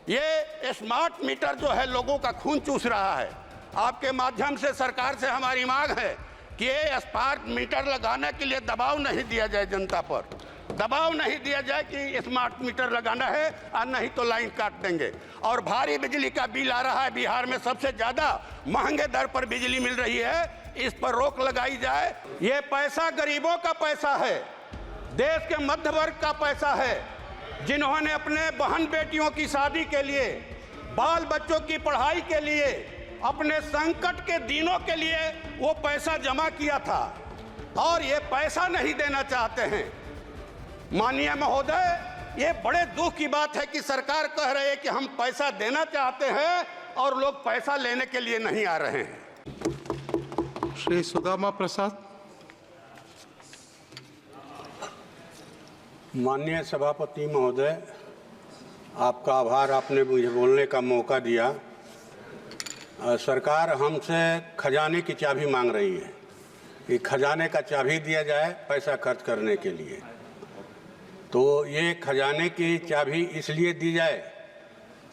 ये smart meter जो है लोगों का खून चूस रहा है। आपके माध्यम से सरकार से हमारी मांग है कि ये स्मार्ट मीटर लगाने के लिए दबाव नहीं दिया जाए, जनता पर दबाव नहीं दिया जाए कि स्मार्ट मीटर लगाना है और नहीं तो लाइन काट देंगे। और भारी बिजली का बिल आ रहा है, बिहार में सबसे ज़्यादा महंगे दर पर बिजली मिल रही है, इस पर रोक लगाई जाए। ये पैसा गरीबों का पैसा है, देश के मध्य वर्ग का पैसा है, जिन्होंने अपने बहन बेटियों की शादी के लिए, बाल बच्चों की पढ़ाई के लिए, अपने संकट के दिनों के लिए वो पैसा जमा किया था और ये पैसा नहीं देना चाहते हैं। माननीय महोदय, ये बड़े दुख की बात है कि सरकार कह रही है कि हम पैसा देना चाहते हैं और लोग पैसा लेने के लिए नहीं आ रहे हैं। श्री सुदामा प्रसाद। माननीय सभापति महोदय, आपका आभार, आपने मुझे बोलने का मौका दिया। सरकार हमसे खजाने की चाबी मांग रही है कि खजाने का चाबी दिया जाए पैसा खर्च करने के लिए। तो ये खजाने की चाबी इसलिए दी जाए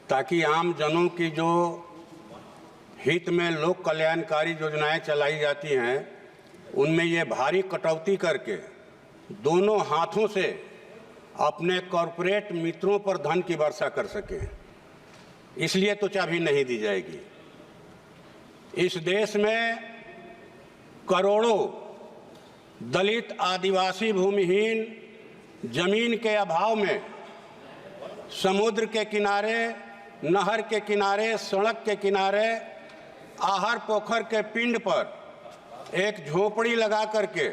ताकि आम जनों की जो हित में लोक कल्याणकारी योजनाएं चलाई जाती हैं उनमें ये भारी कटौती करके दोनों हाथों से अपने कॉरपोरेट मित्रों पर धन की वर्षा कर सकें, इसलिए तो चाबी नहीं दी जाएगी। इस देश में करोड़ों दलित, आदिवासी, भूमिहीन जमीन के अभाव में समुद्र के किनारे, नहर के किनारे, सड़क के किनारे, आहर पोखर के पिंड पर एक झोपड़ी लगा करके,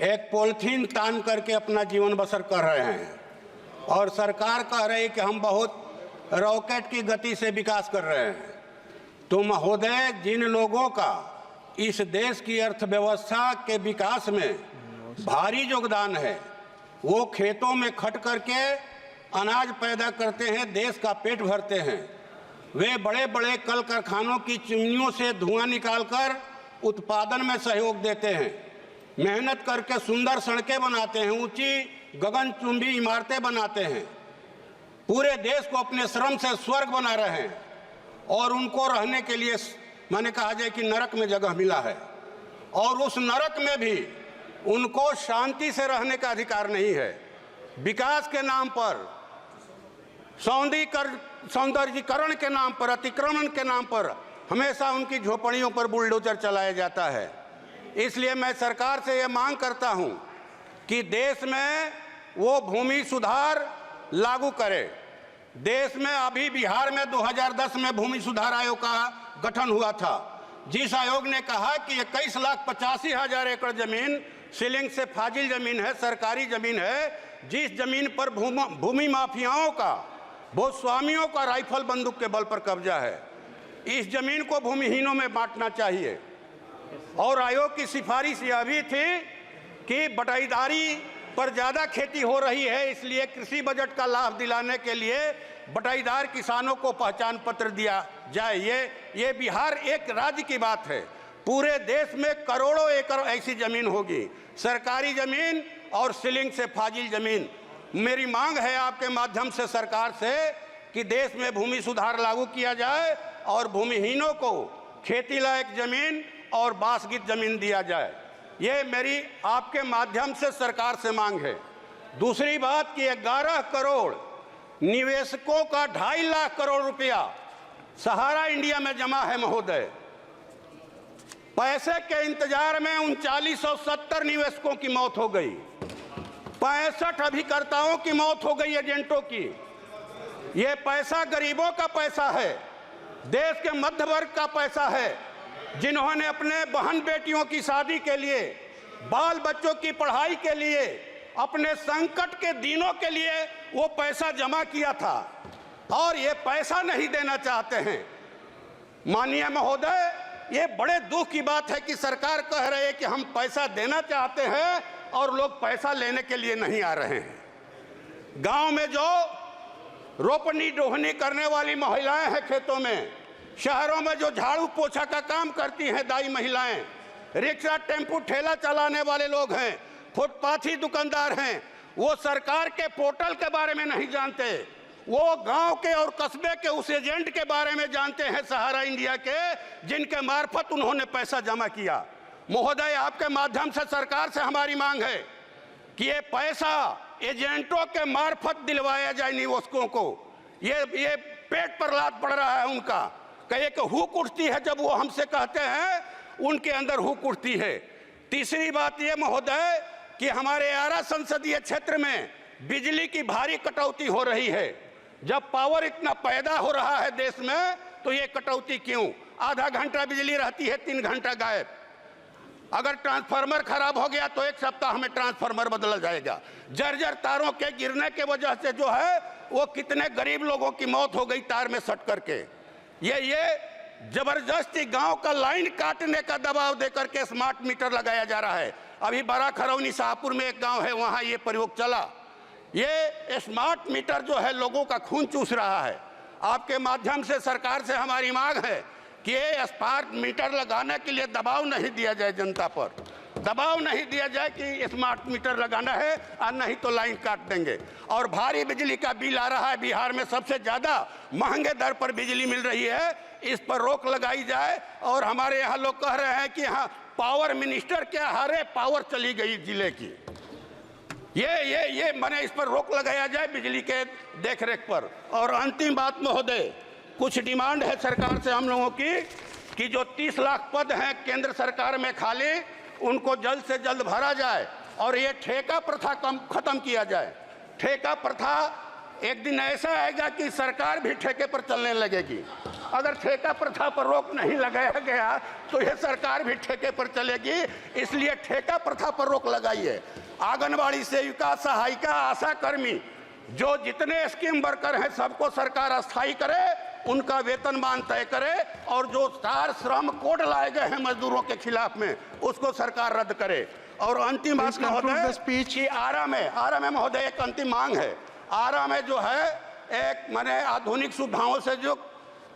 एक पॉलिथीन तान करके अपना जीवन बसर कर रहे हैं। और सरकार कह रही है कि हम बहुत रॉकेट की गति से विकास कर रहे हैं। तो महोदय, जिन लोगों का इस देश की अर्थव्यवस्था के विकास में भारी योगदान है, वो खेतों में खट करके अनाज पैदा करते हैं, देश का पेट भरते हैं। वे बड़े बड़े कल कारखानों की चिमनियों से धुआं निकालकर उत्पादन में सहयोग देते हैं, मेहनत करके सुंदर सड़कें बनाते हैं, ऊंची गगनचुंबी इमारतें बनाते हैं, पूरे देश को अपने श्रम से स्वर्ग बना रहे हैं। और उनको रहने के लिए मैंने कहा जाए कि नरक में जगह मिला है, और उस नरक में भी उनको शांति से रहने का अधिकार नहीं है। विकास के नाम पर, सौंदर्यीकरण के नाम पर, अतिक्रमण के नाम पर हमेशा उनकी झोपड़ियों पर बुलडोजर चलाया जाता है। इसलिए मैं सरकार से ये मांग करता हूं कि देश में वो भूमि सुधार लागू करे। देश में अभी बिहार में 2010 में भूमि सुधार आयोग का गठन हुआ था, जिस आयोग ने कहा कि 21,85,000 एकड़ जमीन सीलिंग से फाजिल जमीन है, सरकारी जमीन है, जिस जमीन पर भूमि माफियाओं का, भूस्वामियों का राइफल बंदूक के बल पर कब्जा है, इस जमीन को भूमिहीनों में बांटना चाहिए। और आयोग की सिफारिश यह भी थी कि बटाईदारी पर ज़्यादा खेती हो रही है, इसलिए कृषि बजट का लाभ दिलाने के लिए बटाईदार किसानों को पहचान पत्र दिया जाए। ये बिहार एक राज्य की बात है, पूरे देश में करोड़ों एकड़ ऐसी जमीन होगी, सरकारी जमीन और सीलिंग से फाजिल जमीन। मेरी मांग है आपके माध्यम से सरकार से कि देश में भूमि सुधार लागू किया जाए और भूमिहीनों को खेती लायक जमीन और बासगीत जमीन दिया जाए। ये मेरी आपके माध्यम से सरकार से मांग है। दूसरी बात कि 11 करोड़ निवेशकों का 2.5 लाख करोड़ रुपया सहारा इंडिया में जमा है महोदय। पैसे के इंतजार में 3970 निवेशकों की मौत हो गई, 65 अभिकर्ताओं की मौत हो गई, एजेंटों की। ये पैसा गरीबों का पैसा है, देश के मध्य वर्ग का पैसा है, जिन्होंने अपने बहन बेटियों की शादी के लिए, बाल बच्चों की पढ़ाई के लिए, अपने संकट के दिनों के लिए वो पैसा जमा किया था और ये पैसा नहीं देना चाहते हैं। माननीय महोदय, ये बड़े दुख की बात है कि सरकार कह रही है कि हम पैसा देना चाहते हैं और लोग पैसा लेने के लिए नहीं आ रहे हैं। गांव में जो रोपनी डोहनी करने वाली महिलाएं हैं खेतों में, शहरों में जो झाड़ू पोछा का काम करती हैं दाई महिलाएं, रिक्शा टेम्पू ठेला चलाने वाले लोग हैं, फुटपाथी दुकानदार हैं, वो सरकार के पोर्टल के बारे में नहीं जानते, वो गांव के और कस्बे के उस एजेंट के बारे में जानते हैं, सहारा इंडिया के, जिनके मार्फत उन्होंने पैसा जमा किया। महोदय, आपके माध्यम से सरकार से हमारी मांग है कि ये पैसा एजेंटों के मार्फत दिलवाया जाए निवेशकों को। ये पेट पर लात पड़ रहा है उनका। कहे कि हुक उठती है जब वो हमसे कहते हैं, उनके अंदर हुक उठती है। तीसरी बात ये महोदय कि हमारे आरा संसदीय क्षेत्र में बिजली की भारी कटौती हो रही है। जब पावर इतना पैदा हो रहा है देश में, तो ये कटौती क्यों? आधा घंटा बिजली रहती है, 3 घंटा गायब। अगर ट्रांसफार्मर खराब हो गया तो 1 सप्ताह में ट्रांसफार्मर बदला जाएगा। जर्जर तारों के गिरने के वजह से जो है वो कितने गरीब लोगों की मौत हो गई तार में सट करके। ये जबरदस्ती गांव का लाइन काटने का दबाव देकर के स्मार्ट मीटर लगाया जा रहा है। अभी बड़ा खरौनी शाहपुर में एक गांव है, वहां ये प्रयोग चला। ये स्मार्ट मीटर जो है लोगों का खून चूस रहा है। आपके माध्यम से सरकार से हमारी मांग है कि ये स्मार्ट मीटर लगाने के लिए दबाव नहीं दिया जाए, जनता पर दबाव नहीं दिया जाए कि स्मार्ट मीटर लगाना है और नहीं तो लाइन काट देंगे। और भारी बिजली का बिल आ रहा है, बिहार में सबसे ज़्यादा महंगे दर पर बिजली मिल रही है, इस पर रोक लगाई जाए। और हमारे यहाँ लोग कह रहे हैं कि हाँ पावर मिनिस्टर क्या हारे, पावर चली गई जिले की। ये माने इस पर रोक लगाया जाए बिजली के देखरेख पर। और अंतिम बात महोदय, कुछ डिमांड है सरकार से हम लोगों की कि जो 30 लाख पद हैं केंद्र सरकार में खाली, उनको जल्द से जल्द भरा जाए और ये ठेका प्रथा खत्म किया जाए। ठेका प्रथा एक दिन ऐसा आएगा कि सरकार भी ठेके पर चलने लगेगी। अगर ठेका प्रथा पर रोक नहीं लगाया गया तो ये सरकार भी ठेके पर चलेगी। इसलिए ठेका प्रथा पर रोक लगाइए। आंगनबाड़ी सेविका, सहायिका, आशा कर्मी, जो जितने स्कीम वर्कर हैं सबको सरकार अस्थायी करे, उनका वेतनमान तय करे। और जो 4 श्रम कोड लाए गए हैं मजदूरों के खिलाफ में, उसको सरकार रद्द करे। और अंतिम बात महोदय कि आरा में महोदय एक अंतिम मांग है। आरा में जो है एक माने आधुनिक सुविधाओं से जो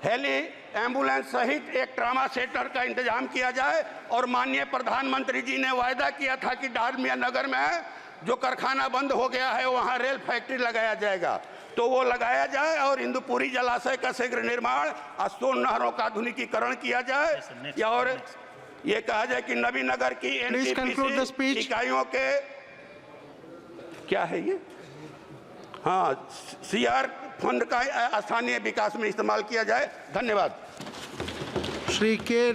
हेली एम्बुलेंस सहित एक ट्रामा सेंटर का इंतजाम किया जाए। और माननीय प्रधानमंत्री जी ने वायदा किया था कि डालमिया नगर में जो कारखाना बंद हो गया है वहाँ रेल फैक्ट्री लगाया जाएगा, तो वो लगाया जाए। और इंदुपुरी जलाशय का शीघ्र निर्माण, सोन नहरों का आधुनिकीकरण किया जाए। और ये कहा जाए कि नबीनगर की एनटीपीसी इकाइयों के क्या है ये, हाँ, सीआर फंड का स्थानीय विकास में इस्तेमाल किया जाए। धन्यवाद। श्री के